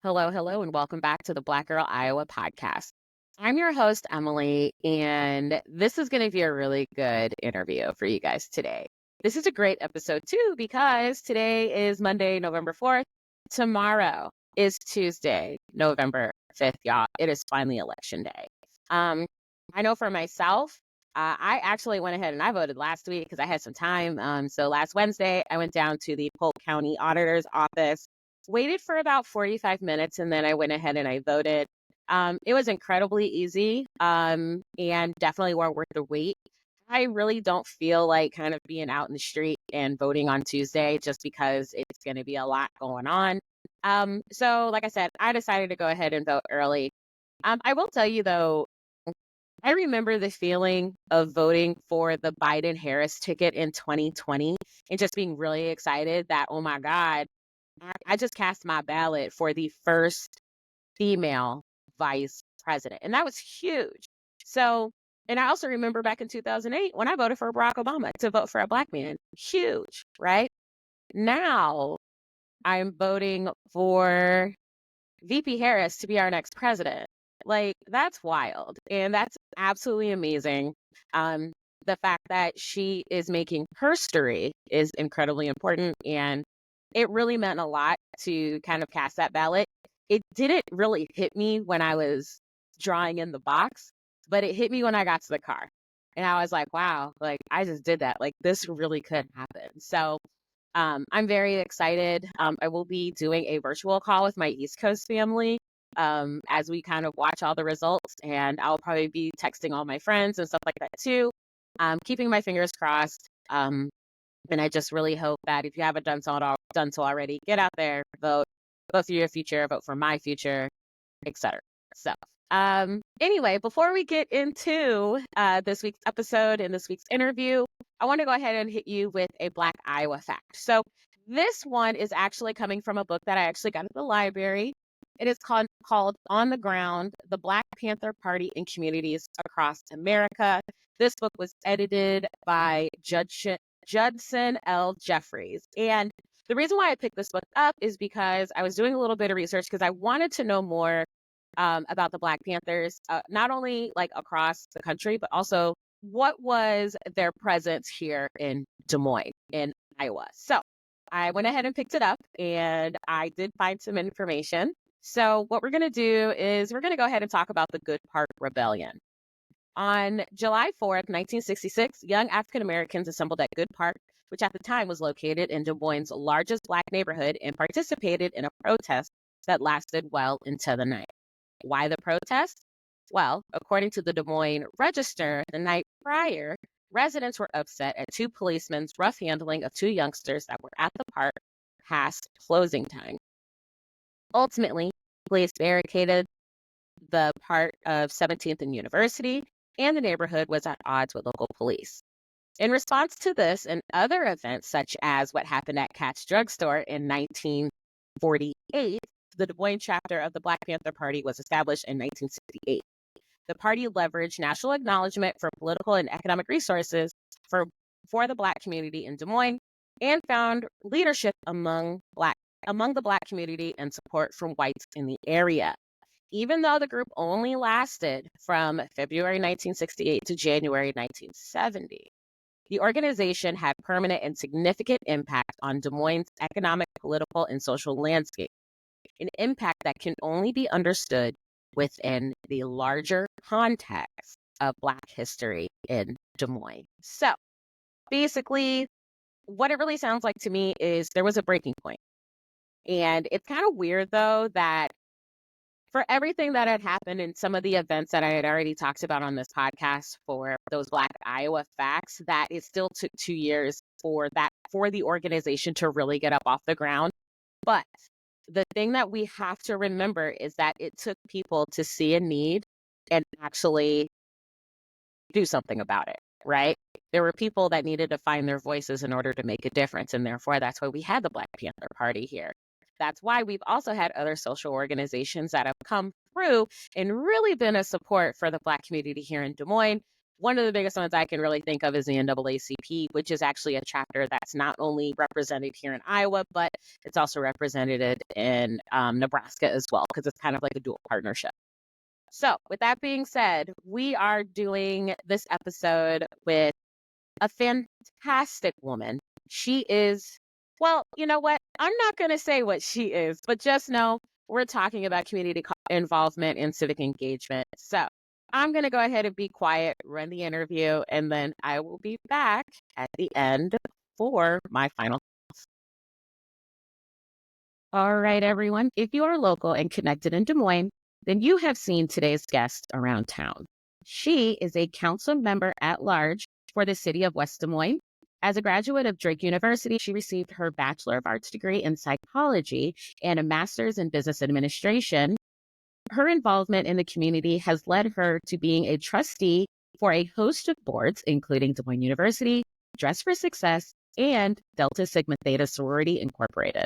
Hello, hello, and welcome back to the Black Girl Iowa podcast. I'm your host, Emily, and this is going to be a really good interview for you guys today. This is a great episode, too, because today is Monday, November 4th. Tomorrow is Tuesday, November 5th, y'all. It is finally election day. Um, I know for myself, I actually went ahead and I voted last week because I had some time. So last Wednesday, I went down to the Polk County Auditor's office, waited for about 45 minutes, and then I went ahead and I voted. It was incredibly easy and definitely well worth the wait. I really don't feel like kind of being out in the street and voting on Tuesday just because it's going to be a lot going on. So, like I said, I decided to go ahead and vote early. I will tell you, though, I remember the feeling of voting for the Biden Harris ticket in 2020 and just being really excited that, oh my God, I just cast my ballot for the first female vice president. And that was huge. So, and I also remember back in 2008 when I voted for Barack Obama to vote for a Black man. Huge, right? Now I'm voting for VP Harris to be our next president. Like, that's wild. And that's absolutely amazing. Um, the fact that she is making history is incredibly important. And it really meant a lot to kind of cast that ballot. It didn't really hit me when I was drawing in the box, but it hit me when I got to the car. And I was like, wow, like I just did that. Like this really could happen. So I'm very excited. I will be doing a virtual call with my East Coast family as we kind of watch all the results. And I'll probably be texting all my friends and stuff like that too. Keeping my fingers crossed. And I just really hope that if you haven't done so already, get out there, vote for your future, vote for my future, etc. So, anyway, before we get into this week's episode and this week's interview, I want to go ahead and hit you with a Black Iowa fact. So, this one is actually coming from a book that I actually got at the library. It is called On the Ground: The Black Panther Party in Communities Across America. This book was edited by Judson L. Jeffries. And the reason why I picked this book up is because I was doing a little bit of research because I wanted to know more about the Black Panthers, not only like across the country, but also what was their presence here in Des Moines, in Iowa. So I went ahead and picked it up and I did find some information. So what we're going to do is we're going to go ahead and talk about the Good Park Rebellion. On July 4th, 1966, young African Americans assembled at Good Park, which at the time was located in Des Moines' largest Black neighborhood, and participated in a protest that lasted well into the night. Why the protest? Well, according to the Des Moines Register, the night prior, residents were upset at two policemen's rough handling of two youngsters that were at the park past closing time. Ultimately, police barricaded the part of 17th and University, and the neighborhood was at odds with local police. In response to this and other events, such as what happened at Katz Drugstore in 1948, the Des Moines chapter of the Black Panther Party was established in 1968. The party leveraged national acknowledgement for political and economic resources for the Black community in Des Moines, and found leadership among the Black community and support from whites in the area. Even though the group only lasted from February 1968 to January 1970, the organization had permanent and significant impact on Des Moines' economic, political, and social landscape, an impact that can only be understood within the larger context of Black history in Des Moines. So basically, what it really sounds like to me is there was a breaking point. And it's kind of weird, though, that for everything that had happened and some of the events that I had already talked about on this podcast for those Black Iowa facts, that it still took 2 years for the organization to really get up off the ground. But the thing that we have to remember is that it took people to see a need and actually do something about it, right? There were people that needed to find their voices in order to make a difference. And therefore, that's why we had the Black Panther Party here. That's why we've also had other social organizations that have come through and really been a support for the Black community here in Des Moines. one of the biggest ones I can really think of is the NAACP, which is actually a chapter that's not only represented here in Iowa, but it's also represented in Nebraska as well, because it's kind of like a dual partnership. So, with that being said, we are doing this episode with a fantastic woman. She is, well, you know what? I'm not going to say what she is, but just know we're talking about community involvement and civic engagement. So I'm going to go ahead and be quiet, run the interview, and then I will be back at the end for my final. All right, everyone. If you are local and connected in Des Moines, then you have seen today's guest around town. She is a council member at large for the city of West Des Moines. As a graduate of Drake University, she received her Bachelor of Arts degree in psychology and a master's in business administration. Her involvement in the community has led her to being a trustee for a host of boards, including Des Moines University, Dress for Success, and Delta Sigma Theta Sorority Incorporated.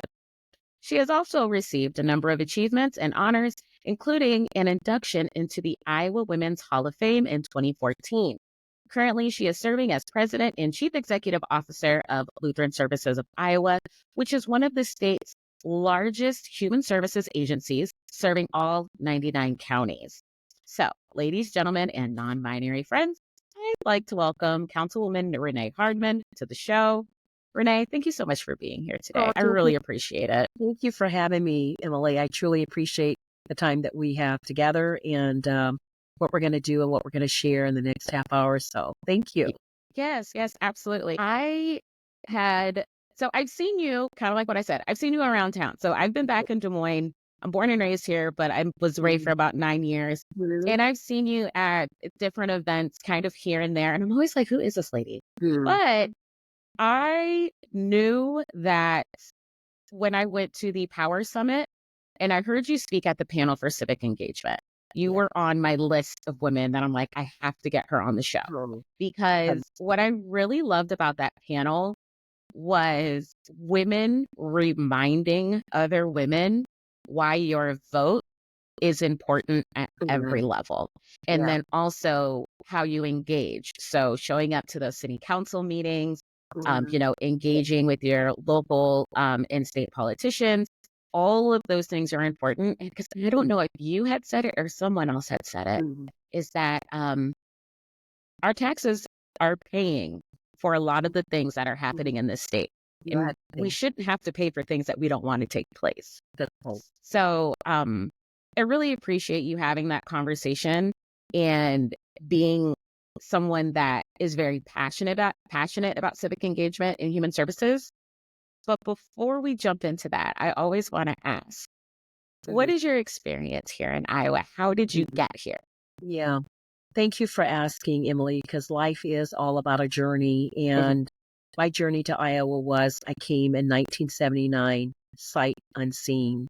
She has also received a number of achievements and honors, including an induction into the Iowa Women's Hall of Fame in 2014. Currently, she is serving as President and Chief Executive Officer of Lutheran Services of Iowa, which is one of the state's largest human services agencies, serving all 99 counties. So, ladies, gentlemen, and non-binary friends, I'd like to welcome Councilwoman Renee Hardman to the show. Renee, thank you so much for being here today. I really appreciate it. Thank you for having me, Emily. I truly appreciate the time that we have together and what we're going to do and what we're going to share in the next half hour or so. Thank you. Yes, absolutely. So I've seen you, kind of like what I said, I've seen you around town. So I've been back in Des Moines. I'm born and raised here, but I was raised for about 9 years. And I've seen you at different events kind of here and there. And I'm always like, who is this lady? But I knew that when I went to the Power Summit and I heard you speak at the panel for civic engagement, you were on my list of women that I'm like, I have to get her on the show. Because what I really loved about that panel was women reminding other women why your vote is important at every level. And then also how you engage. So showing up to those city council meetings, engaging with your local and state politicians. All of those things are important. Because I don't know if you had said it or someone else had said it, is that our taxes are paying for a lot of the things that are happening in this state. And we shouldn't have to pay for things that we don't want to take place. So I really appreciate you having that conversation and being someone that is very passionate about civic engagement and human services. But before we jump into that, I always want to ask, what is your experience here in Iowa? How did you get here? Yeah. Thank you for asking, Emily, because life is all about a journey. And my journey to Iowa was I came in 1979, sight unseen.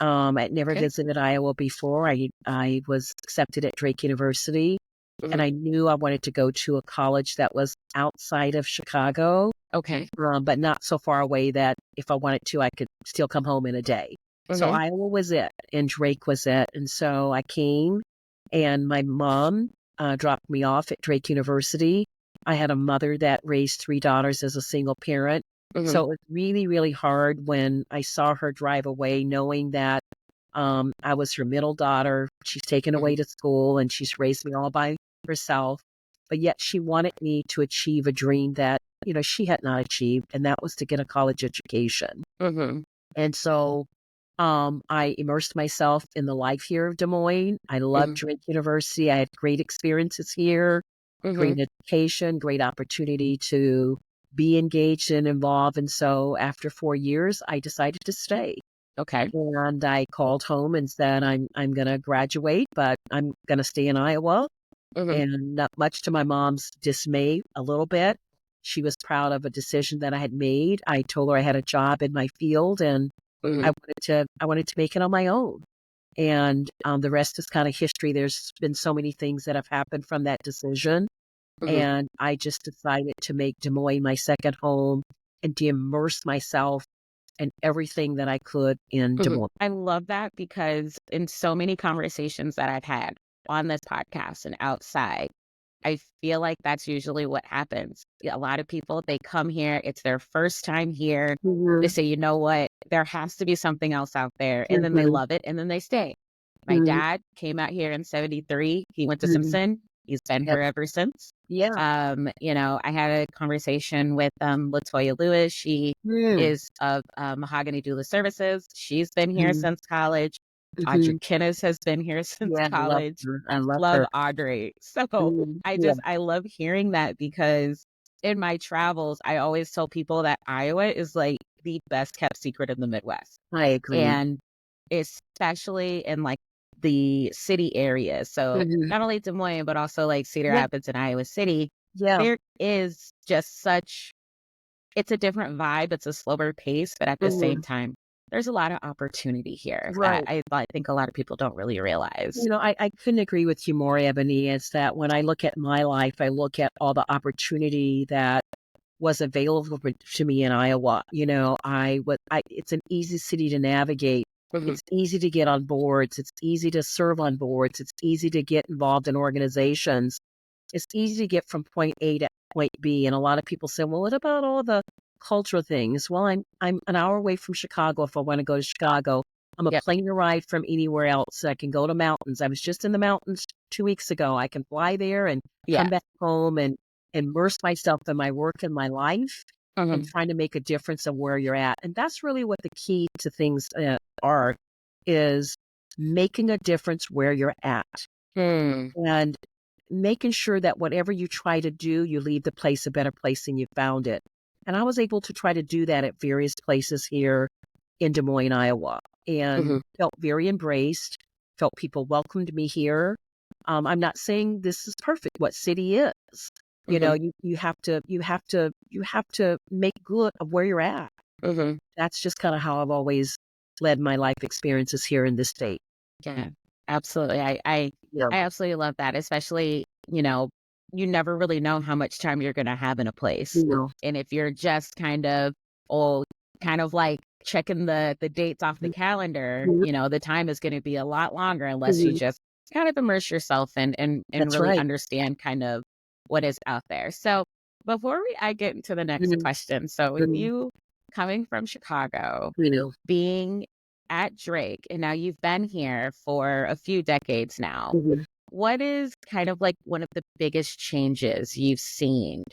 I'd never visited Iowa before. I was accepted at Drake University, and I knew I wanted to go to a college that was outside of Chicago, but not so far away that if I wanted to, I could still come home in a day. So Iowa was it, and Drake was it. And so I came, and my mom dropped me off at Drake University. I had a mother that raised 3 daughters as a single parent. So it was really, really hard when I saw her drive away, knowing that I was her middle daughter. She's taken away to school and she's raised me all by herself. But yet she wanted me to achieve a dream that, she had not achieved, and that was to get a college education. And so I immersed myself in the life here of Des Moines. I loved Drake University. I had great experiences here, great education, great opportunity to be engaged and involved. And so after 4 years, I decided to stay. And I called home and said, I'm going to graduate, but I'm going to stay in Iowa. And not much to my mom's dismay, a little bit. She was proud of a decision that I had made. I told her I had a job in my field, and I wanted to make it on my own. And the rest is kind of history. There's been so many things that have happened from that decision. And I just decided to make Des Moines my second home and to immerse myself in everything that I could in Des Moines. I love that, because in so many conversations that I've had on this podcast and outside, I feel like that's usually what happens. A lot of people, they come here, it's their first time here. They Mhm. say, you know what, there has to be something else out there. And then they Mhm. love it and then they stay. My Mhm. dad came out here in 73. He went to Mhm. Simpson. He's been Yep. here ever since. Yeah. I had a conversation with Latoya Lewis. She Mm. is of Mahogany Doula Services. She's been here Mhm. since college. Audrey Mhm. Kinnis has been here since Yeah, I love college. her. I love Love her. Audrey. So Yeah, I love hearing that because in my travels, I always tell people that Iowa is like the best kept secret in the Midwest. I agree. And especially in like the city areas. So Mhm. not only Des Moines, but also like Cedar Yeah, Rapids and Iowa City, yeah. there is just such, it's a different vibe. It's a slower pace, but at the same Mhm. time, there's a lot of opportunity here that Right. I think a lot of people don't really realize. I couldn't agree with you more, Ebony. Is that when I look at my life, I look at all the opportunity that was available to me in Iowa. It's an easy city to navigate. Hmm. It's easy to get on boards. It's easy to serve on boards. It's easy to get involved in organizations. It's easy to get from point A to point B. And a lot of people say, well, what about all the cultural things? Well, I'm an hour away from Chicago if I want to go to Chicago. I'm a Yep. plane ride from anywhere else. I can go to mountains. I was just in the mountains 2 weeks ago. I can fly there and come Yeah. back home and immerse myself in my work and my life and Hmm. trying to make a difference of where you're at. And that's really what the key to things are, is making a difference where you're at Hmm. and making sure that whatever you try to do, you leave the place a better place than you found it. And I was able to try to do that at various places here in Des Moines, Iowa, and Hmm. felt very embraced, felt people welcomed me here. I'm not saying this is perfect. What city is? Hmm. You have to make good of where you're at. Hmm. That's just kind of how I've always led my life experiences here in this state. Yeah, absolutely. Yeah. I absolutely love that, especially, you never really know how much time you're going to have in a place. Yeah. And if you're just oh, kind of like checking the dates off the calendar, Mhm. the time is going to be a lot longer unless you Mhm. just kind of immerse yourself and That's really right. understand kind of what is out there. So I get into the next Mhm. question. So with Mhm. you coming from Chicago, You know. being at Drake, and now you've been here for a few decades now. Mhm. What is kind of like one of the biggest changes you've seen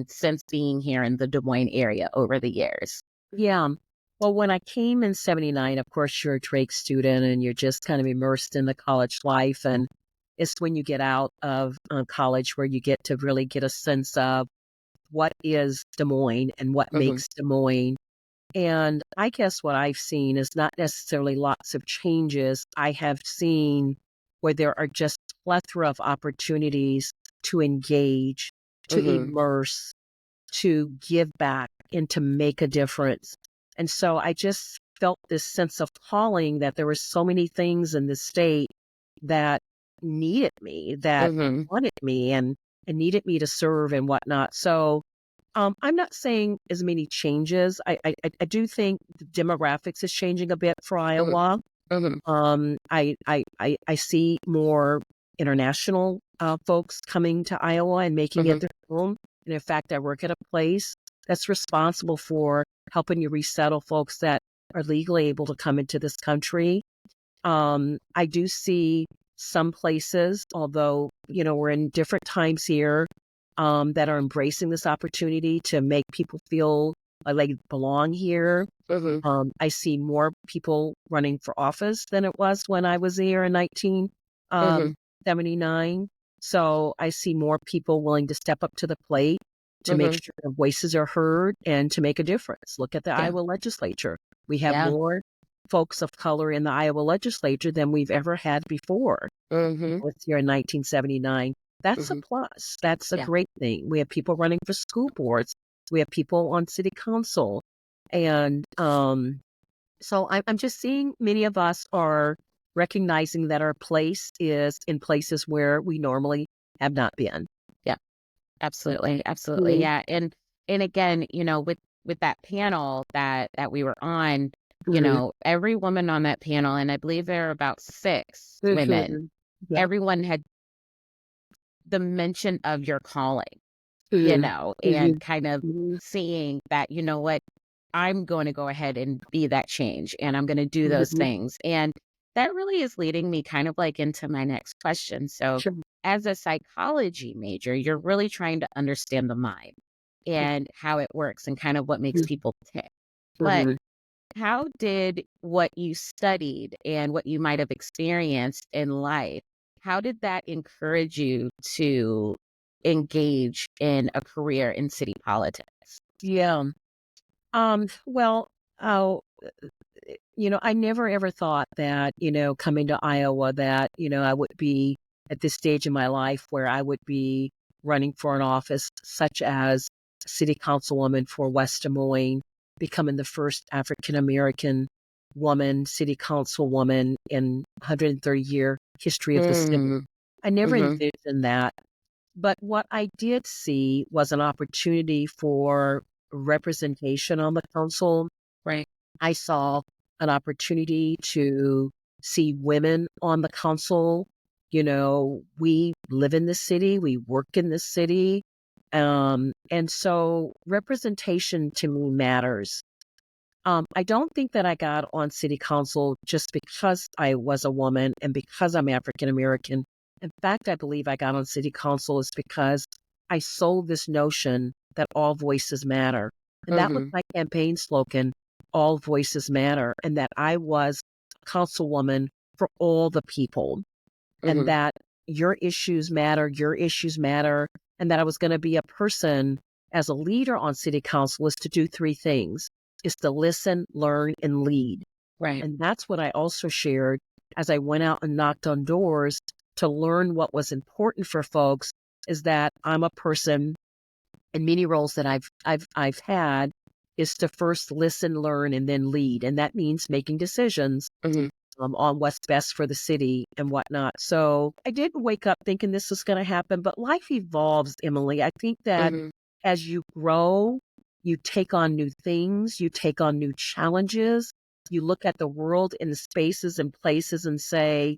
since being here in the Des Moines area over the years? Yeah. Well, when I came in 79, of course, you're a Drake student and you're just kind of immersed in the college life. And it's when you get out of college where you get to really get a sense of what is Des Moines and what Hmm. makes Des Moines. And I guess what I've seen is not necessarily lots of changes. I have seen where there are just plethora of opportunities to engage, to Hmm. immerse, to give back, and to make a difference. And so I just felt this sense of calling that there were so many things in the state that needed me, that Hmm. wanted me and needed me to serve and whatnot. So I'm not saying as many changes. I do think the demographics is changing a bit for Hmm. Iowa. Hmm. I see more international folks coming to Iowa and making it Hmm. their home. And in fact, I work at a place that's responsible for helping you resettle folks that are legally able to come into this country. I do see some places, although, we're in different times here, that are embracing this opportunity to make people feel like they belong here. Hmm. I see more people running for office than it was when I was here in Hmm. 1979. So I see more people willing to step up to the plate to make Hmm. sure their voices are heard and to make a difference. Look at the Yeah. Iowa legislature. We have Yeah. more folks of color in the Iowa legislature than we've ever had before. Hmm. It's here in 1979. That's a Hmm. plus. That's a Yeah. great thing. We have people running for school boards. We have people on city council. And so I'm just seeing many of us are recognizing that our place is in places where we normally have not been. Yeah. Absolutely. Absolutely. Mhm. Yeah. And again, with that panel that we were on, Mhm. every woman on that panel, and I believe there are about six women, Mhm. Yeah. everyone had the mention of your calling, Mhm. and Mhm. kind of Mhm. seeing that, you know what, I'm going to go ahead and be that change and I'm going to do those Mhm. things. And that really is leading me kind of like into my next question. So, Sure. as a psychology major, you're really trying to understand the mind and how it works and kind of what makes Mhm. people tick. But Mhm. how did what you studied and what you might have experienced in life, how did that encourage you to engage in a career in city politics? Yeah. Well, oh, I never ever thought that, coming to Iowa that, I would be at this stage in my life where I would be running for an office such as city councilwoman for West Des Moines, becoming the first African American woman city councilwoman in 130-year history of the city. Mm, I never mhm, envisioned that. But what I did see was an opportunity for representation on the council. right. I saw an opportunity to see women on the council. We live in the city, we work in the city. And so representation to me matters. I don't think that I got on city council just because I was a woman and because I'm African American. In fact, I believe I got on city council is because I sold this notion that all voices matter. And that was Mhm, my campaign slogan, all voices matter, and that I was a councilwoman for all the people, and mhm, that your issues matter, and that I was going to be a person as a leader on city council is to do three things, is to listen, learn, and lead. right. And that's what I also shared as I went out and knocked on doors to learn what was important for folks is that I'm a person in many roles that I've had is to first listen, learn, and then lead. And that means making decisions Mhm, on what's best for the city and whatnot. So I didn't wake up thinking this was going to happen, but life evolves, Emily. I think that mhm, as you grow, you take on new things, you take on new challenges, you look at the world in the spaces and places and say,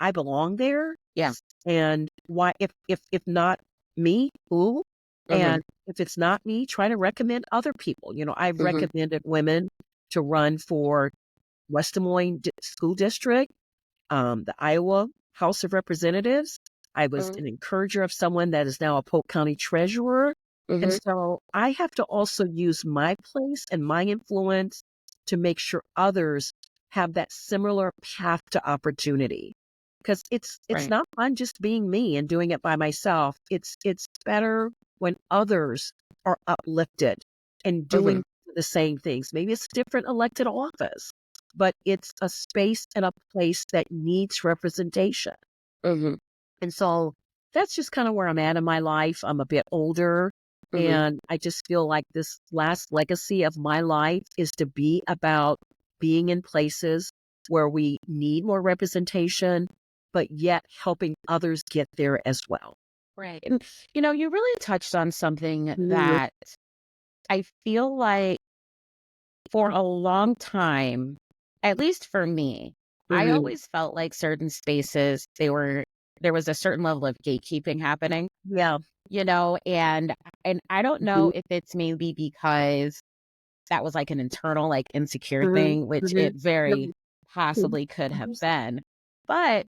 I belong there. yeah. And why, if not me, who? Mhm, And if it's not me, try to recommend other people. I've mhm, recommended women to run for West Des Moines School District, the Iowa House of Representatives. I was mhm, an encourager of someone that is now a Polk County treasurer. And mhm, so I have to also use my place and my influence to make sure others have that similar path to opportunity. Because it's right. not fun just being me and doing it by myself. It's better when others are uplifted and Mhm, doing the same things. Maybe it's different elected office, but it's a space and a place that needs representation. mhm, And so that's just kind of where I'm at in my life. I'm a bit older, mhm, and I just feel like this last legacy of my life is to be about being in places where we need more representation, but yet helping others get there as well. right. And, you really touched on something Mhm. that I feel like for a long time, at least for me, I Mhm. always felt like certain spaces, there was a certain level of gatekeeping happening, Yeah. and I don't know Mhm. if it's maybe because that was like an internal, like insecure Mhm. thing, which Mhm. it very Mhm. possibly could have been. But,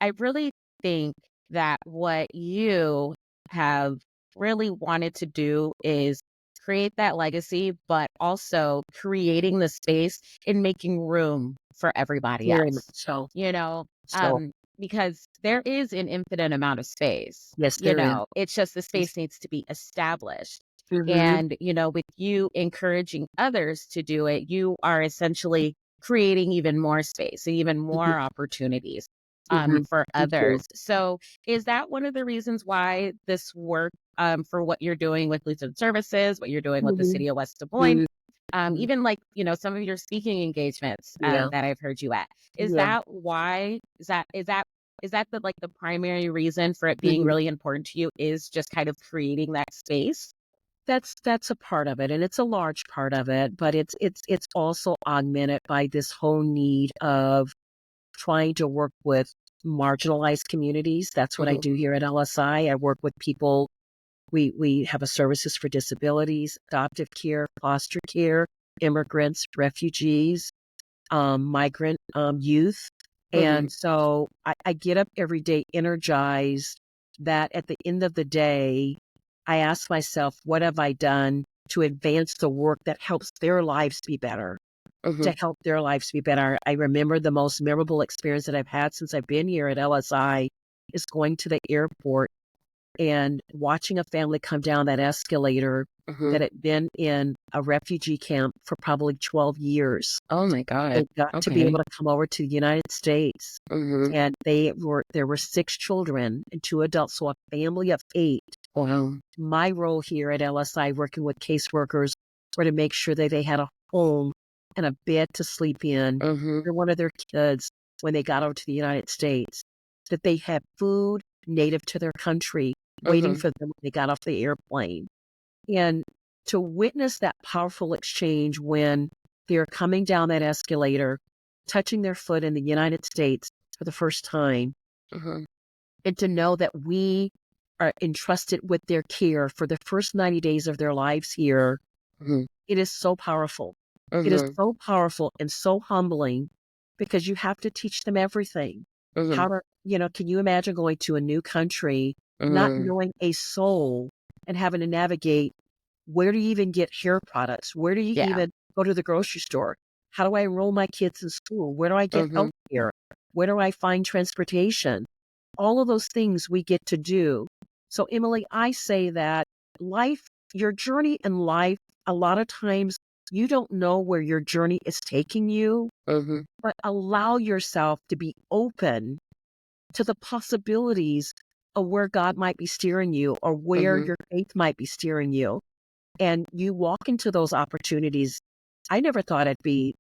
I really think that what you have really wanted to do is create that legacy, but also creating the space and making room for everybody Very much else, so. you know, So, because there is an infinite amount of space, yes, there is. it's just the space needs to be established. Mhm. And, with you encouraging others to do it, you are essentially creating even more space and even Mhm. more opportunities Mhm. for Thank you. others. So, is that one of the reasons why this work for what you're doing with Lutheran Services, what you're doing with the Mhm. city of West Des Moines, Mhm. Mhm. even like, some of your speaking engagements Yeah. that I've heard you at, is Yeah. that why? Is that the like the primary reason for it being Mhm. really important to you is just kind of creating that space? That's a part of it, and it's a large part of it, but it's also augmented by this whole need of trying to work with marginalized communities. That's what I Mhm. do here at LSI. I work with people. We have a services for disabilities, adoptive care, foster care, immigrants, refugees, migrant youth. Mhm. And so I get up every day energized that at the end of the day, I ask myself, what have I done to advance the work that helps their lives be better? To Mhm. help their lives be better. I remember the most memorable experience that I've had since I've been here at LSI is going to the airport and watching a family come down that escalator Mhm. that had been in a refugee camp for probably 12 years. Oh my God. They got to be Okay. able to come over to the United States, Mhm. and there were 6 children and 2 adults, so a family of 8. Wow. My role here at LSI working with caseworkers were to make sure that they had a home and a bed to sleep in Mhm. for one of their kids when they got over to the United States, that they had food native to their country waiting Mhm. for them when they got off the airplane. And to witness that powerful exchange when they're coming down that escalator, touching their foot in the United States for the first time, Mhm. and to know that we are entrusted with their care for the first 90 days of their lives here, Mhm. it is so powerful. It is Mhm. so powerful and so humbling because you have to teach them everything. Mhm. How to, can you imagine going to a new country, not Mhm. knowing a soul and having to navigate where do you even get hair products? Where do you Yeah. even go to the grocery store? How do I enroll my kids in school? Where do I get Mhm. health care? Where do I find transportation? All of those things we get to do. So, Emily, I say that life, your journey in life, a lot of times you don't know where your journey is taking you, Mhm. but allow yourself to be open to the possibilities of where God might be steering you or where Mhm. your faith might be steering you. And you walk into those opportunities. I never thought I'd be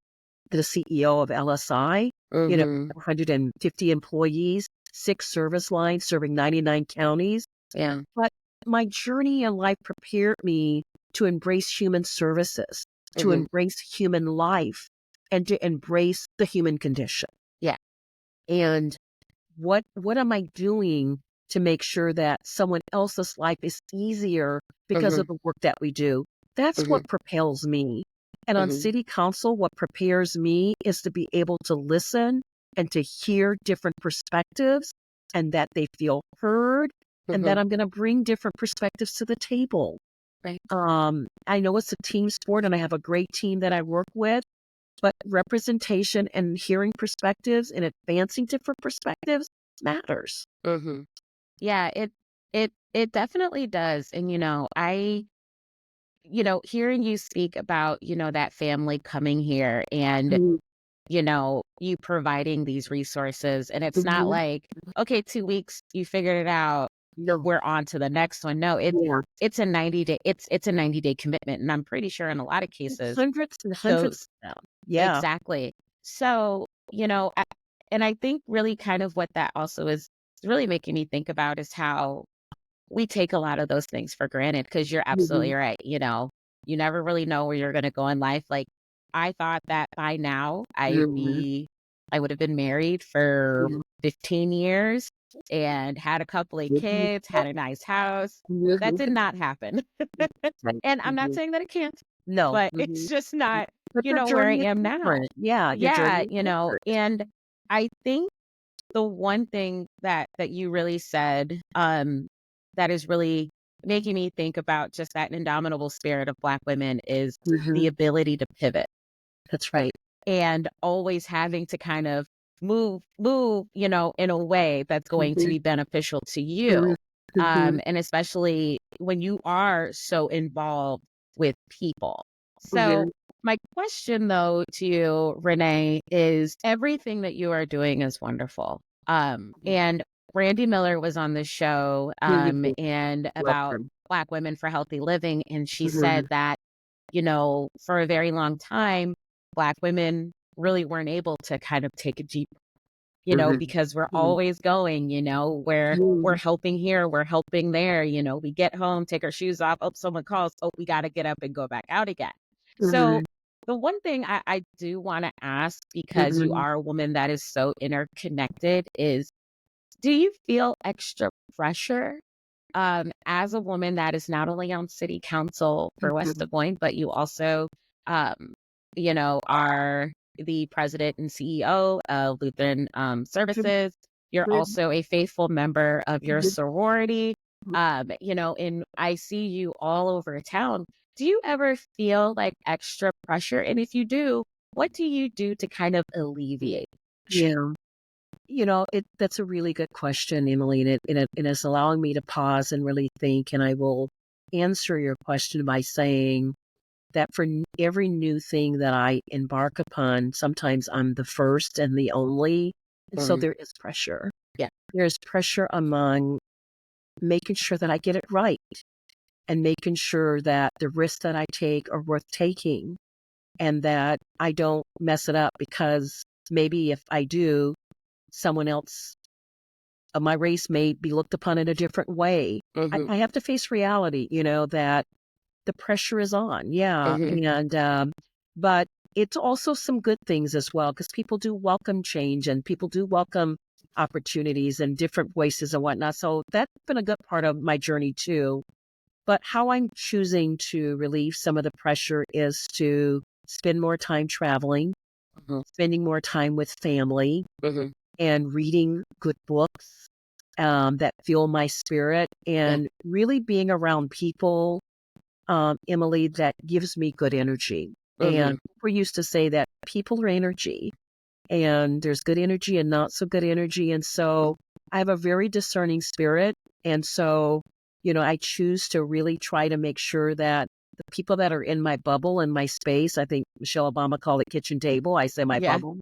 the CEO of LSI, Mhm. 150 employees, 6 service lines serving 99 counties. Yeah. But my journey in life prepared me to embrace human services, to Mhm. embrace human life, and to embrace the human condition. Yeah. And what am I doing to make sure that someone else's life is easier because of Mhm. the work that we do? That's Mhm. what propels me. And on Mhm. city council, what prepares me is to be able to listen and to hear different perspectives and that they feel heard and that Mhm. I'm going to bring different perspectives to the table. Right. I know it's a team sport and I have a great team that I work with, but representation and hearing perspectives and advancing different perspectives matters. Mhm. Yeah, it definitely does. And hearing you speak about, that family coming here and, Mhm, you providing these resources. And it's not mhm. like, okay, 2 weeks, you figured it out, No, we're on to the next one. No, yeah. it's a 90-day commitment. And I'm pretty sure in a lot of cases, Hundreds and hundreds those of them. Yeah. exactly. So, and I think really kind of what that also is really making me think about is how we take a lot of those things for granted because you're absolutely Mhm, right. You never really know where you're going to go in life. Like, I thought that by now mhm, I would have been married for mhm, 15 years and had a couple of mhm, kids, had a nice house. That did mhm. not happen. Right. And I'm not Mhm. saying that it can't, No. but it's Mhm. just not, But your where I journey is am now. different. Yeah, your journey Yeah, is different. and I think the one thing that you really said, that is really making me think about just that indomitable spirit of Black women is the Mhm. ability to pivot That's right. and always having to kind of move, in a way that's going to Mhm, be beneficial to mhm, you. mhm, And especially when you are so involved with people. So mhm, my question though to you, Renee, is everything that you are doing is wonderful. mhm. And Brandy Miller was on the show, Mhm. and Love about them. Black women for healthy living. And she Mhm, said that, for a very long time, Black women really weren't able to kind of take a deep, mhm, because we're mhm, always going, where we're mhm, helping here, we're helping there, we get home, take our shoes off, oh, someone calls, oh, we got to get up and go back out again. So mhm, the one thing I do want to ask, because you mhm, are a woman that is so interconnected, is Do you feel extra pressure as a woman that is not only on city council for West Des Mhm. Moines, but you also, um, are the president and CEO of Lutheran Mhm. Services. You're Mhm. also a faithful member of your Mhm. sorority. And I see you all over town. Do you ever feel like extra pressure? And if you do, what do you do to kind of alleviate pressure? Yeah. That's a really good question, Emily, and it's allowing me to pause and really think. And I will answer your question by saying that for every new thing that I embark upon, sometimes I'm the first and the only. And so Mhm. there is pressure. Yeah. There's pressure among making sure that I get it right and making sure that the risks that I take are worth taking and that I don't mess it up because maybe if I do, someone else of my race may be looked upon in a different way. Hmm. I have to face reality, that the pressure is on. Yeah. Hmm. But it's also some good things as well, because people do welcome change and people do welcome opportunities and different voices and whatnot. So that's been a good part of my journey too. But how I'm choosing to relieve some of the pressure is to spend more time traveling, Hmm. spending more time with family, Hmm. and reading good books that fuel my spirit, Yeah. and really being around people, Emily, that gives me good energy. Hmm. And we used to say that people are energy, and there's good energy and not so good energy. And so I have a very discerning spirit. And so, I choose to really try to make sure that the people that are in my bubble and my space, I think Michelle Obama called it kitchen table. I say my Yeah. bubble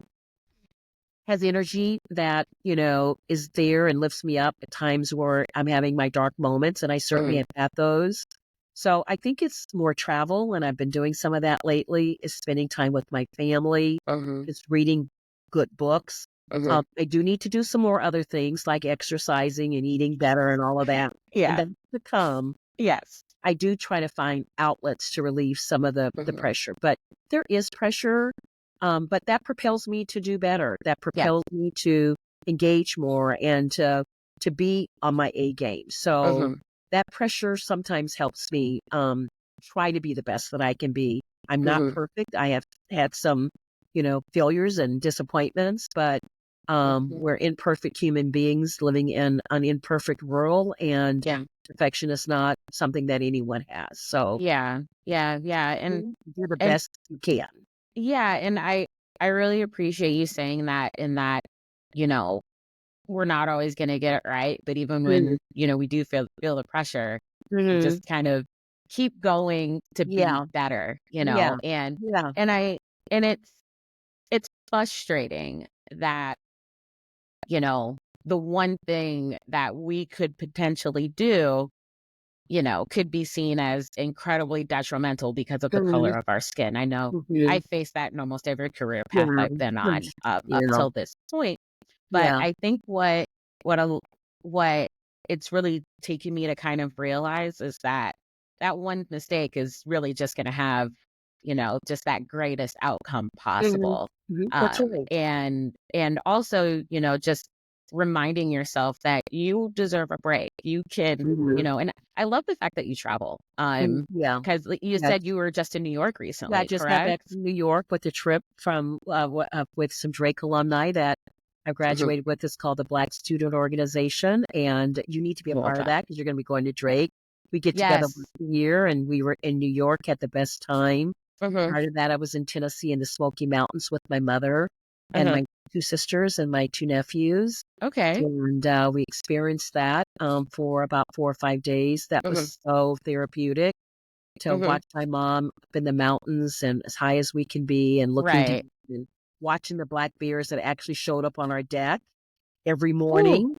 has energy that, is there and lifts me up at times where I'm having my dark moments. And I certainly Hmm. have had those. So I think it's more travel. And I've been doing some of that lately, is spending time with my family, Hmm. just reading good books. Hmm. I do need to do some more other things like exercising and eating better and all of that. And Yeah. then to come, Yes. I do try to find outlets to relieve some of the Hmm. pressure, but there is pressure. But that propels me to do better. That Yes. propels me to engage more and to be on my A game. So Hmm. that pressure sometimes helps me try to be the best that I can be. I'm not Hmm. perfect. I have had some, failures and disappointments, but Hmm. we're imperfect human beings living in an imperfect world, and Yeah. perfection is not something that anyone has. So Yeah. Yeah. Yeah. do the And best you can. yeah, and I really appreciate you saying that, in that, you know, we're not always gonna get it right, but even Mhm. when, we do feel the pressure, you Mhm. just kind of keep going to be Yeah. better, Yeah. Yeah. and I and it's frustrating that, you know, the one thing that we could potentially do, could be seen as incredibly detrimental because of the color Mhm. of our skin. I know I Mhm. face that in almost every career path Yeah. I've been on Yes. up Yeah. till this point. But Yeah. I think what a, what it's really taking me to kind of realize is that that one mistake is really just going to have, just that greatest outcome Mhm. possible. Mhm. That's right. And also, just reminding yourself that you deserve a break. You can, Mhm. and I love the fact that you travel. Yeah. Because you Yes. said you were just in New York Yeah, I recently, just got back correct? from New York with a trip from with some Drake alumni that I Hmm. graduated with. It's called the Black Student Organization, and you need to be a Love part of that. that because you're going to be going to Drake. We get together once Yes. a year, and we were in New York at the best time. Hmm. Prior to that, I was in Tennessee in the Smoky Mountains with my mother and Uh-huh. my two sisters and my two nephews. Okay. And we experienced that for about 4 or 5 days. That Hmm. was so therapeutic to Hmm. watch my mom up in the mountains and as high as we can be and looking down Right. and watching the black bears that actually showed up on our deck every Ooh, morning.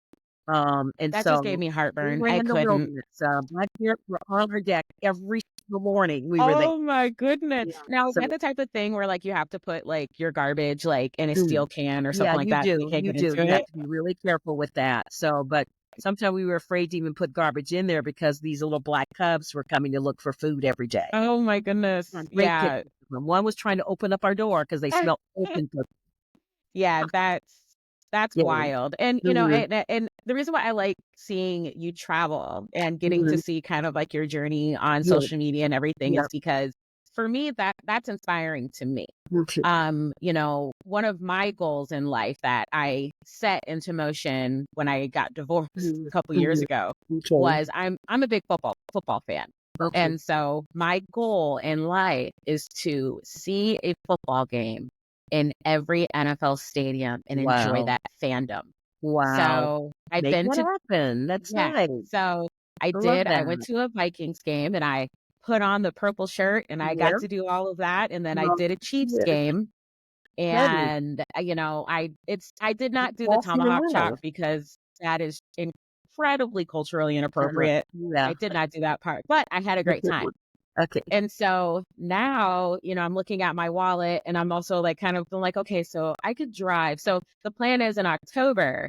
And that just so gave me we heartburn. were I in the couldn't. wilderness. Black bears were on our deck every single morning. We were there. Oh my goodness. Yeah. Now, is So that the type of thing where like you have to put like your garbage like in a mm. steel can or Yeah, something like you that so you do. can't You get do. into You have it? to be really careful with that. So, but sometimes we were afraid to even put garbage in there because these little black cubs were coming to look for food every day. Oh my goodness. Great Yeah. pictures of them. One was trying to open up our door because they smelled open cookies. Yeah, that's Yeah. wild. And Mhm. and the reason why I like seeing you travel and getting to Mhm. see kind of like your journey on Yeah, social media and everything is yeah. because for me that's inspiring to me. Me too. One of my goals in life that I set into motion when I got divorced Mhm, a couple years mhm. ago Okay, was I'm a big football fan. okay. And so my goal in life is to see a football game in every NFL stadium and enjoy Wow, that fandom. wow. So I've Make been that to happen. That's yeah. nice. So I love I went that. to a Vikings game and I put on the purple shirt and I got Yeah. to do all of that. And then I Well, did a Chiefs yeah, game nice. and I did not do the Classy tomahawk chop enough. because that is incredibly culturally Uh-huh. inappropriate. Yeah. I did not do that part, but I had a A great good time. one. Okay. And so now, I'm looking at my wallet and I'm also like kind of feeling like, okay, so I could drive. So the plan is in October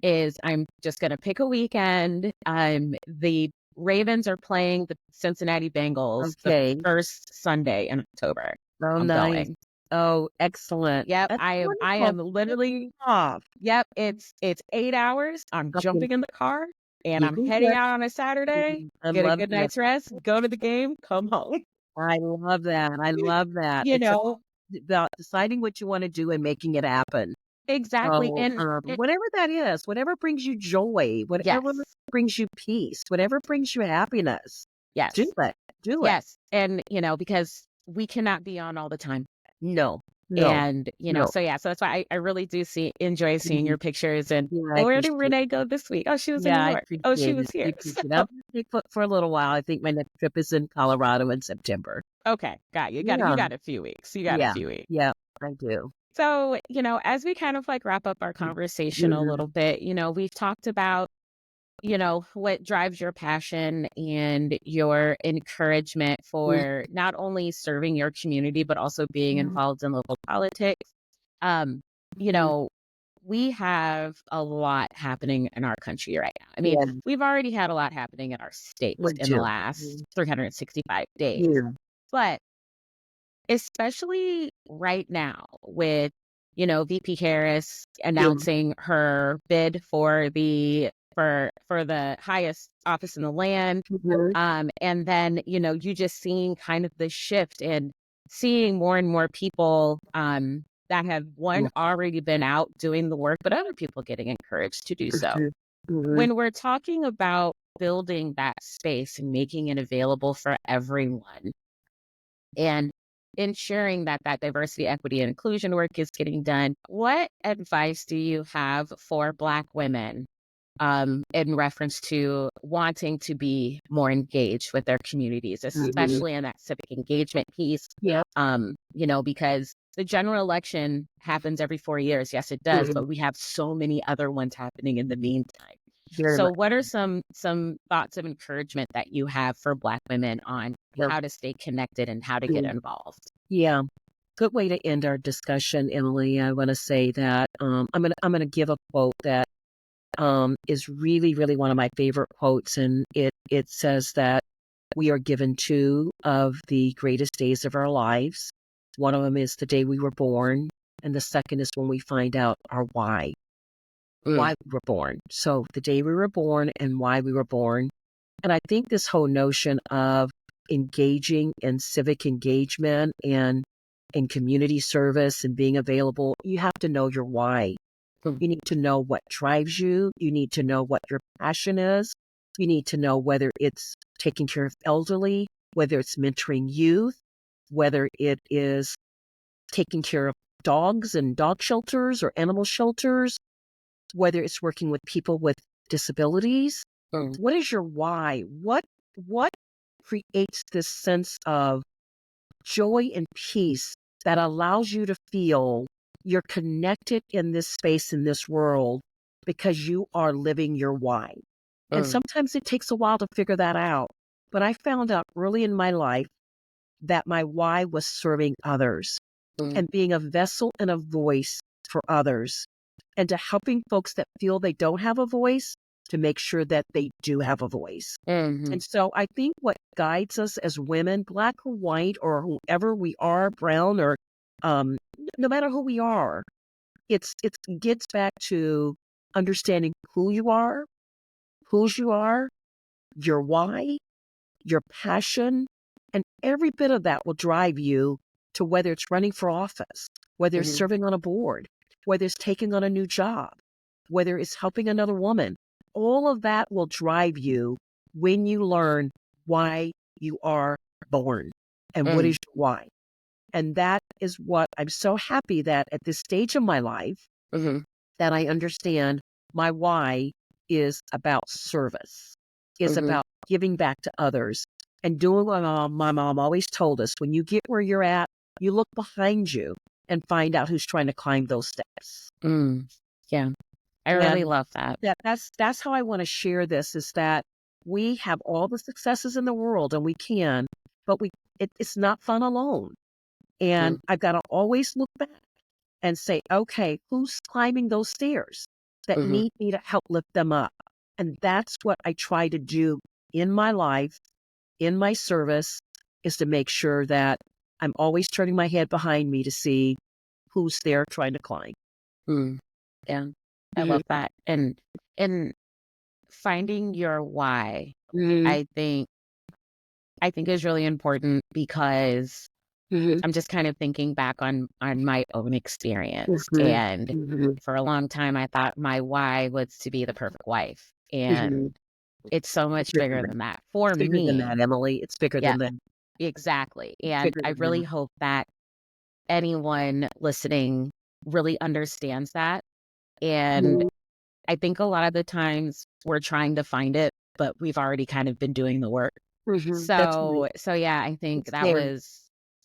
is I'm just going to pick a weekend. The Ravens are playing the Cincinnati Bengals the Okay. first Sunday in October. Oh, I'm nice. going. Oh, excellent. Yep, That's I wonderful. am Good literally off. yep, it's 8 hours. I'm Okay. jumping in the car and You I'm can heading get out on a Saturday, I get a love good that. night's rest, go to the game, come home. I love that. I love that. You It's know, about deciding what you wanna do and making it happen. exactly. So, And whatever that is, whatever brings you joy, whatever yes. brings you peace, whatever brings you happiness, do Yes. it. Do it. Yes. And because we cannot be on all the time. No. No. And, No. so yeah, so that's why I really do enjoy seeing Mhm. your pictures and Yeah, I oh, where did appreciate Renee go this week? Oh, she was in New Yeah, I York. Oh, she appreciate was it. I here. appreciate it. I'm gonna stay put for a little while. I think my next trip is in Colorado in September. Okay, got you. You Yeah. got a few weeks. You got a Yeah. few weeks. Yeah, I do. So, as we kind of like wrap up our conversation a Mhm. little bit, we've talked about, what drives your passion and your encouragement Mhm. for not only serving your community, but also being involved in local politics. Um, you Mhm. know, we have a lot happening in our country right now. I mean, Yeah, we've already had a lot happening in our state we in the do. last 365 days. Yeah. But especially right now with, VP Harris Yeah. announcing her bid for the highest office in the land. Mhm. And then, you just seeing kind of the shift and seeing more and more people that have Yeah. already been out doing the work, but other people getting encouraged to do so. Mhm. Mhm. When we're talking about building that space and making it available for everyone, and ensuring that diversity, equity, and inclusion work is getting done. What advice do you have for Black women in reference to wanting to be more engaged with their communities, Mhm. especially in that civic engagement piece? Yeah. Because the general election happens every 4 years. Yes, it does, Mhm. but we have so many other ones happening in the meantime. Very So much. what are some thoughts of encouragement that you have for Black women on Yeah. how to stay connected and how to get Yeah. involved? Yeah. Good way to end our discussion, Emily. I want to say that I'm gonna give a quote that is really, really one of my favorite quotes, and it says that we are given two of the greatest days of our lives. One of them is the day we were born, and the second is when we find out our Mm, why we were born. So the day we were born and why we were born. And I think this whole notion of engaging in civic engagement and in community service and being available, you have to know your why. mm, You need to know what drives you. You need to know what your passion is. You need to know whether it's taking care of elderly, whether it's mentoring youth, whether it is taking care of dogs and dog shelters or animal shelters, whether it's working with people with disabilities. mm, What is your why? What creates this sense of joy and peace that allows you to feel you're connected in this space, in this world, because you are living your why? And mm, sometimes it takes a while to figure that out. But I found out early in my life that my why was serving others mm, and being a vessel and a voice for others, and to helping folks that feel they don't have a voice to make sure that they do have a voice. mhm, And so I think what guides us as women, Black or white or whoever we are, brown or no matter who we are, it gets back to understanding who you are, whose you are, your why, your passion, and every bit of that will drive you to whether it's running for office, whether it's Mhm. serving on a board, whether it's taking on a new job, whether it's helping another woman. All of that will drive you when you learn why you are born and what Mm. is your why. And that is what I'm so happy that at this stage of my life Mhm. that I understand my why is about service, is Mhm. about giving back to others and doing what my mom always told us. When you get where you're at, you look behind you and find out who's trying to climb those steps. Mm. Yeah. I really And love that. that's how I want to share this is that we have all the successes in the world and we can, but it's not fun alone. Mm. And I've got to always look back and say, okay, who's climbing those stairs that Mhm. need me to help lift them up? And that's what I try to do in my life, in my service, is to make sure that I'm always turning my head behind me to see who's there trying to climb. Mm. Yeah. I Mhm, love that. And finding your why, mhm, I think I think is really important because mhm, I'm just kind of thinking back on my own experience. mhm, And mhm, for a long time I thought my why was to be the perfect wife. mhm. And it's so It's much bigger bigger than that. than that for It's bigger than me. that, Emily. It's bigger Yeah, than that. exactly. It's And bigger I than really that. hope that anyone listening really understands that. And Mhm, I think a lot of the times we're trying to find it, but we've already kind of been doing the work. mhm. That's right. So yeah, I think It's there.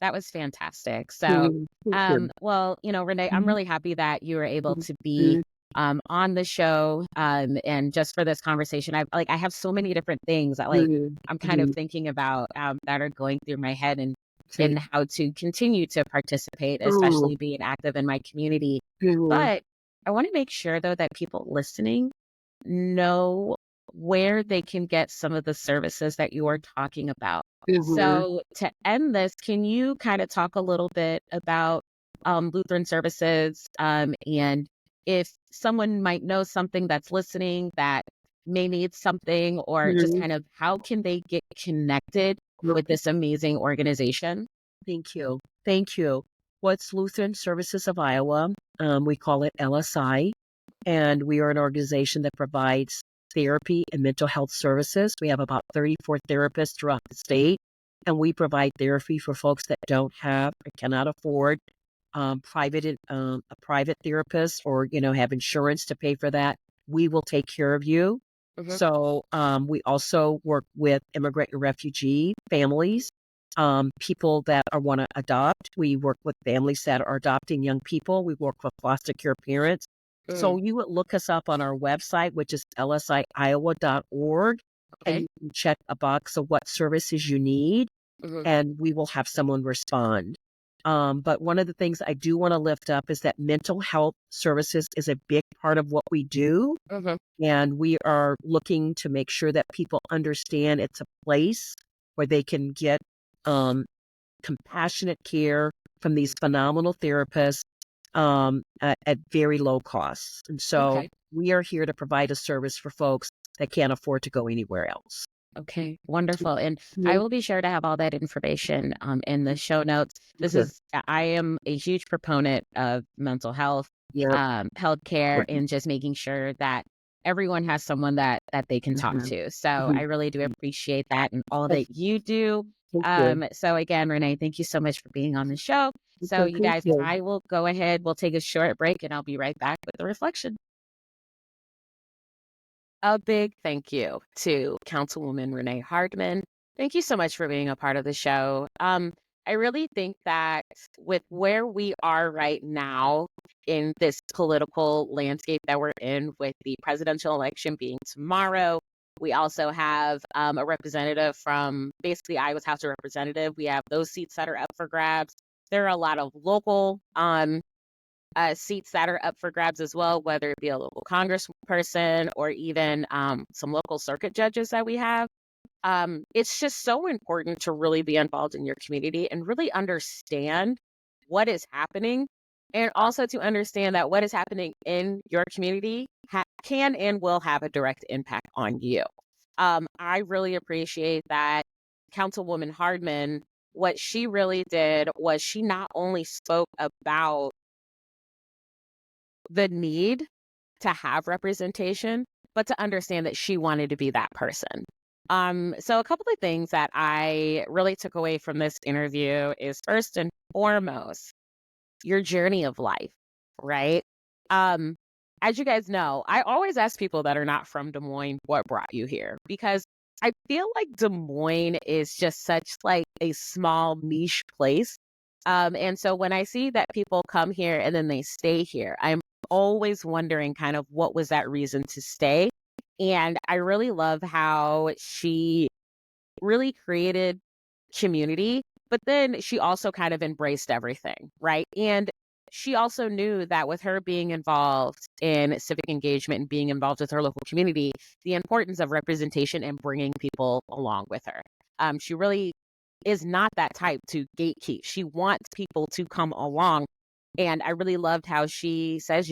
that was fantastic. So, Mhm. Thank you. well, Renee, I'm Mhm, really happy that you were able mhm, to be mhm, on the show. And just for this conversation, I have so many different things that mhm, I'm kind of mhm. thinking about that are going through my head and See. how to continue to participate, Ooh. especially being active in my community. Mhm, But I want to make sure though that people listening know where they can get some of the services that you are talking about. mhm, So, to end this, can you kind of talk a little bit about Lutheran services? And if someone might know something that's listening that may need something, or just mhm. kind of how can they get connected with Okay. this amazing organization? Thank you. Thank you. What's Lutheran Services of Iowa? We call it LSI, and we are an organization that provides therapy and mental health services. We have about 34 therapists throughout the state, and we provide therapy for folks that don't have or cannot afford a private therapist or have insurance to pay for that. We will take care of you. Hmm. So we also work with immigrant and refugee families, people that want to adopt. We work with families that are adopting young people. We work with foster care parents. So Mm. you would look us up on our website, which is lsiiowa.org, and Okay. you can check a box of what services you need, Hmm. and we will have someone respond. But one of the things I do want to lift up is that mental health services is a big part of what we do. Hmm. And we are looking to make sure that people understand it's a place where they can get um, compassionate care from these phenomenal therapists at very low costs. And so Okay. we are here to provide a service for folks that can't afford to go anywhere else. Okay, wonderful. And I Yeah. will be sure to have all that information in the show notes. Okay. I am a huge proponent of mental health, Yeah. healthcare, and just making sure that everyone has someone that they can talk Mhm. to. So I Mhm. really do appreciate that and all Thank that you do. you. So again, Renee, thank you so much for being on the show. So Okay, you thank guys, you. I will go ahead. We'll take a short break and I'll be right back with the reflection. A big thank you to Councilwoman Renee Hardman. Thank you so much for being a part of the show. I really think that with where we are right now in this political landscape that we're in, with the presidential election being tomorrow, we also have a representative from basically Iowa's House of Representative. We have those seats that are up for grabs. There are a lot of local seats that are up for grabs as well, whether it be a local congressperson or even some local circuit judges that we have. It's just so important to really be involved in your community and really understand what is happening. And also to understand that what is happening in your community can and will have a direct impact on you. I really appreciate that Councilwoman Hardman, what she really did was she not only spoke about the need to have representation, but to understand that she wanted to be that person. So a couple of things that I really took away from this interview is first and foremost, your journey of life, right? Um, as you guys know, I always ask people that are not from Des Moines, what brought you here? Because I feel like Des Moines is just such like a small niche place. And so when I see that people come here and then they stay here, I'm always wondering kind of what was that reason to stay. And I really love how she really created community, but then she also kind of embraced everything, right? And she also knew that with her being involved in civic engagement and being involved with her local community, the importance of representation and bringing people along with her. She really is not that type to gatekeep. She wants people to come along. And I really loved how she says,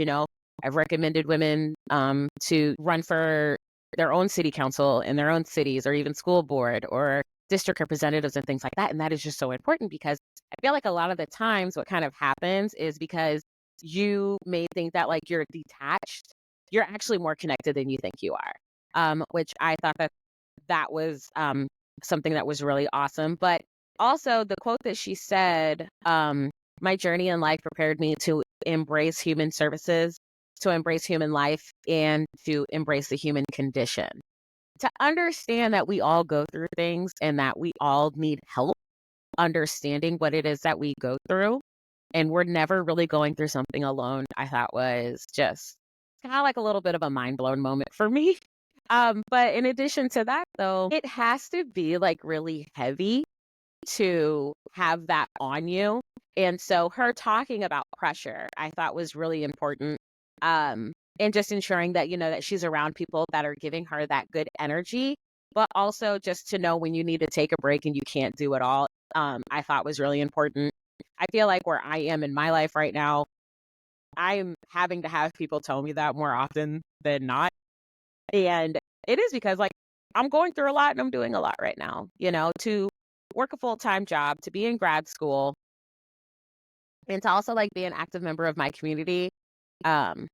I've recommended women to run for their own city council in their own cities or even school board or district representatives and things like that. And that is just so important because I feel like a lot of the times what kind of happens is because you may think that like you're detached, you're actually more connected than you think you are, which I thought that was something that was really awesome. But also the quote that she said, my journey in life prepared me to embrace human services, to embrace human life, and to embrace the human condition. To understand that we all go through things and that we all need help understanding what it is that we go through. And we're never really going through something alone, I thought was just kind of like a little bit of a mind blown moment for me. But in addition to that, though, it has to be like really heavy to have that on you. And so her talking about pressure, I thought was really important. And just ensuring that, that she's around people that are giving her that good energy, but also just to know when you need to take a break and you can't do it all, I thought was really important. I feel like where I am in my life right now, I'm having to have people tell me that more often than not. And it is because like I'm going through a lot and I'm doing a lot right now, to work a full-time job, to be in grad school, and to also like be an active member of my community. Um,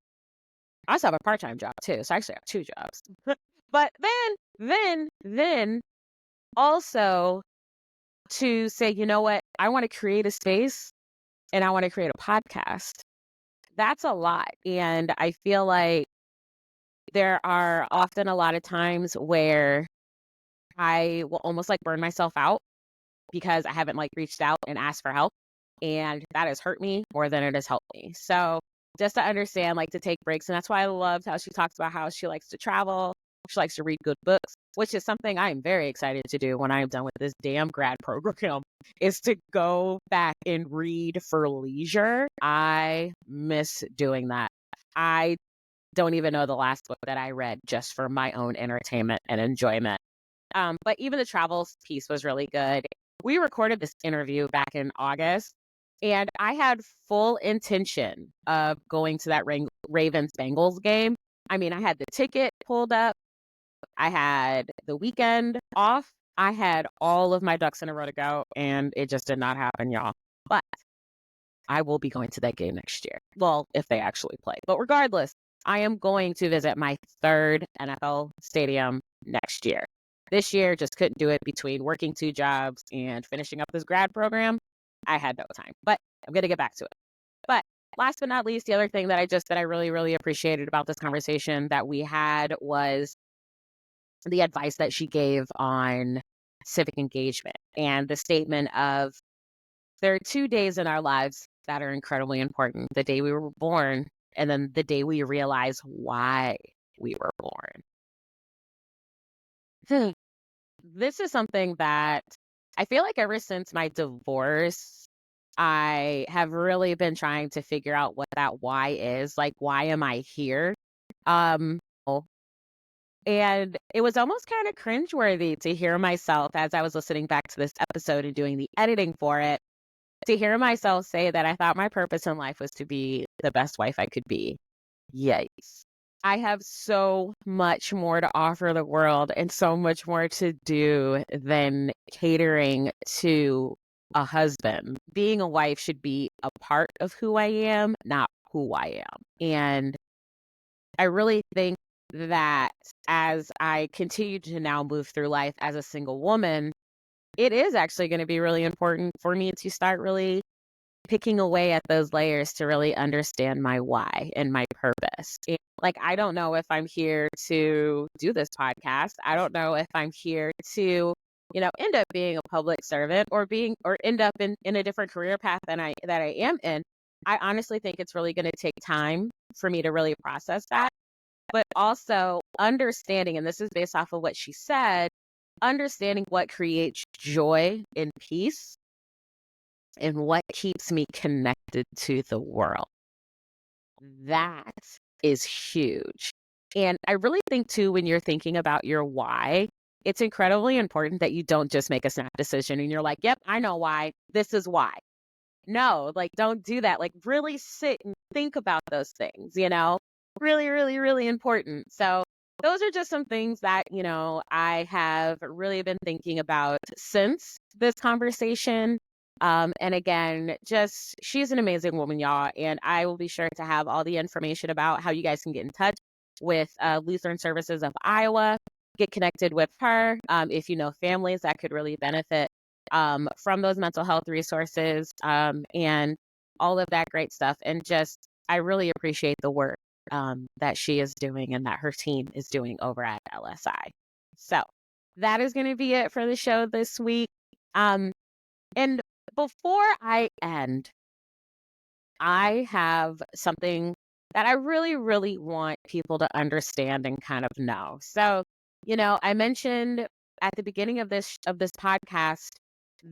I also have a part-time job too, so I actually have two jobs. But then also to say, you know what, I want to create a space and I want to create a podcast. That's a lot. And I feel like there are often a lot of times where I will almost like burn myself out because I haven't like reached out and asked for help. And that has hurt me more than it has helped me. So just to understand, like to take breaks. And that's why I loved how she talks about how she likes to travel. She likes to read good books, which is something I'm very excited to do when I am done with this damn grad program, is to go back and read for leisure. I miss doing that. I don't even know the last book that I read just for my own entertainment and enjoyment. But even the travels piece was really good. We recorded this interview back in August, and I had full intention of going to that Ravens Bengals game. I mean, I had the ticket pulled up, I had the weekend off, I had all of my ducks in a row to go, and it just did not happen, y'all. But I will be going to that game next year. Well, if they actually play. But regardless, I am going to visit my third NFL stadium next year. This year, just couldn't do it between working two jobs and finishing up this grad program. I had no time, but I'm going to get back to it. But last but not least, the other thing that I really, really appreciated about this conversation that we had was the advice that she gave on civic engagement and the statement of there are 2 days in our lives that are incredibly important: the day we were born and then the day we realize why we were born. Hmm. This is something that I feel like ever since my divorce, I have really been trying to figure out what that why is. Like, why am I here? Um, and it was almost kind of cringeworthy to hear myself as I was listening back to this episode and doing the editing for it, to hear myself say that I thought my purpose in life was to be the best wife I could be. Yikes. I have so much more to offer the world and so much more to do than catering to a husband. Being a wife should be a part of who I am, not who I am. And I really think that as I continue to now move through life as a single woman, it is actually going to be really important for me to start really picking away at those layers to really understand my why and my purpose. And, like, I don't know if I'm here to do this podcast. I don't know if I'm here to, end up being a public servant or end up in a different career path that I am in. I honestly think it's really going to take time for me to really process that. But also understanding, and this is based off of what she said, understanding what creates joy and peace and what keeps me connected to the world. That is huge. And I really think too, when you're thinking about your why, it's incredibly important that you don't just make a snap decision and you're like, yep, I know why. This is why. No, like, don't do that. Like, really sit and think about those things, really, really, really important. So those are just some things that, I have really been thinking about since this conversation. And again, just she's an amazing woman, y'all. And I will be sure to have all the information about how you guys can get in touch with Lutheran Services of Iowa. Get connected with her if you know families that could really benefit from those mental health resources and all of that great stuff. And just, I really appreciate the work that she is doing and that her team is doing over at LSI. So that is going to be it for the show this week. And before I end, I have something that I really, really want people to understand and kind of know. So, I mentioned at the beginning of this podcast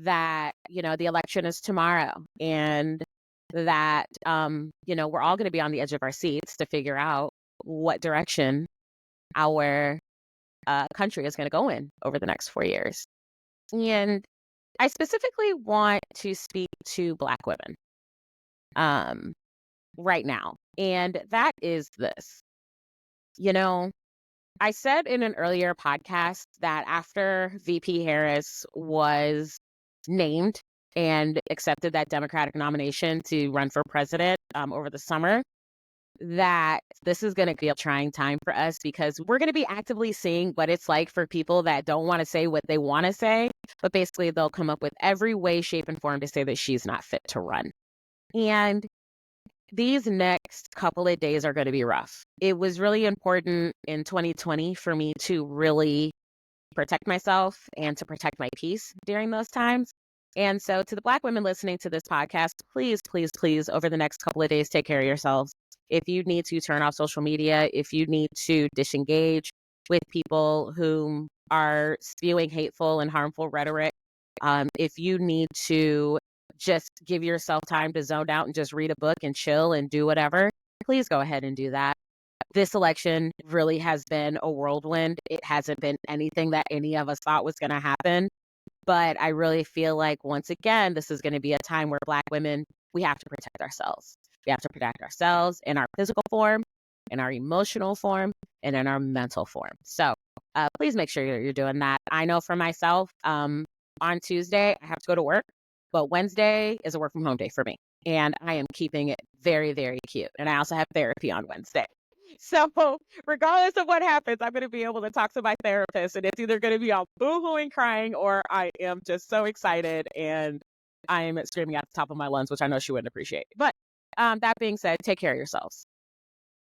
that, the election is tomorrow and that we're all going to be on the edge of our seats to figure out what direction our country is going to go in over the next 4 years. And I specifically want to speak to Black women right now. And that is this. I said in an earlier podcast that after VP Harris was named and accepted that Democratic nomination to run for president over the summer, that this is going to be a trying time for us because we're going to be actively seeing what it's like for people that don't want to say what they want to say, but basically they'll come up with every way, shape, and form to say that she's not fit to run. And these next couple of days are going to be rough. It was really important in 2020 for me to really protect myself and to protect my peace during those times. And so to the Black women listening to this podcast, please, please, please, over the next couple of days, take care of yourselves. If you need to turn off social media, if you need to disengage with people who are spewing hateful and harmful rhetoric, if you need to just give yourself time to zone out and just read a book and chill and do whatever, please go ahead and do that. This election really has been a whirlwind. It hasn't been anything that any of us thought was going to happen. But I really feel like, once again, this is going to be a time where Black women, we have to protect ourselves. We have to protect ourselves in our physical form, in our emotional form, and in our mental form. So please make sure you're doing that. I know for myself, on Tuesday, I have to go to work, but Wednesday is a work from home day for me. And I am keeping it very, very cute. And I also have therapy on Wednesday. So regardless of what happens, I'm going to be able to talk to my therapist, and it's either going to be all boohooing, crying, or I am just so excited and I'm screaming at the top of my lungs, which I know she wouldn't appreciate. But that being said, take care of yourselves.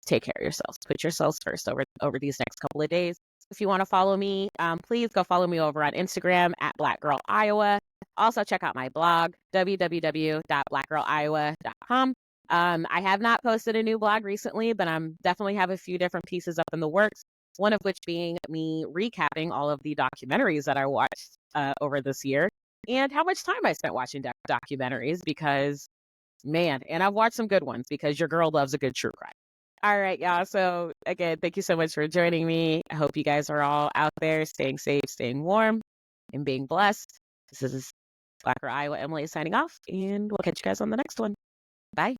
Take care of yourselves. Put yourselves first over these next couple of days. If you want to follow me, please go follow me over on Instagram at Black Girl Iowa. Also check out my blog, www.blackgirliowa.com. I have not posted a new blog recently, but I'm definitely have a few different pieces up in the works. One of which being me recapping all of the documentaries that I watched over this year and how much time I spent watching documentaries because, man, and I've watched some good ones because your girl loves a good true crime. All right, y'all. So again, thank you so much for joining me. I hope you guys are all out there staying safe, staying warm, and being blessed. This is Black Girl Iowa Emily signing off, and we'll catch you guys on the next one. Bye.